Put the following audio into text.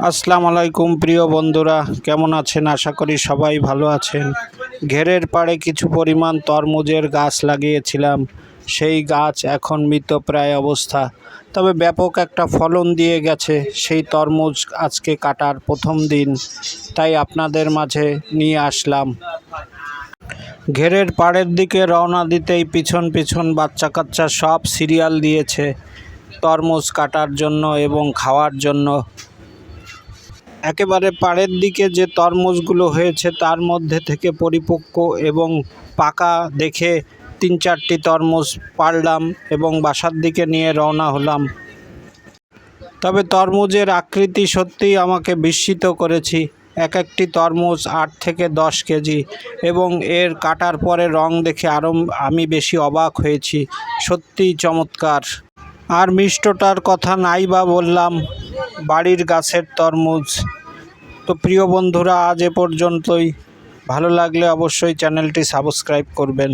আসসালামু আলাইকুম প্রিয় বন্ধুরা, কেমন আছেন? আশা করি সবাই ভালো আছেন। ঘেরের পাড়ে কিছু পরিমাণ তরমুজের গাছ লাগিয়েছিলাম, সেই গাছ এখন মৃতপ্রায় অবস্থা। তবে ব্যাপক একটা ফলন দিয়ে গেছে। সেই তরমুজ আজকে কাটার প্রথম দিন, তাই আপনাদের মাঝে নিয়ে আসলাম। ঘেরের পাড়ের দিকে রওনা দিতেই পিছন পিছন বাচ্চা কাচ্চা সব সিরিয়াল দিয়েছে তরমুজ কাটার জন্য এবং খাওয়ার জন্য। একেবারে পাড়ের দিকে যে তরমুজগুলো হয়েছে তার মধ্যে থেকে পরিপক্ক এবং পাকা দেখে ৩-৪টি তরমুজ পাড়লাম এবং বাসার দিকে নিয়ে রওনা হলাম। তবে তরমুজের আকৃতি সত্যিই আমাকে বিস্মিত করেছি। এক একটি তরমুজ ৮ থেকে ১০ কেজি এবং এর কাটার পরে রং দেখে আরও আমি বেশি অবাক হয়েছি। সত্যিই চমৎকার। আর মিষ্টতার কথা নাই বা বললাম, বাড়ির গাছের তরমুজ। তো প্রিয় বন্ধুরা, আজ এ পর্যন্তই। ভালো লাগলে অবশ্যই চ্যানেলটি সাবস্ক্রাইব করবেন।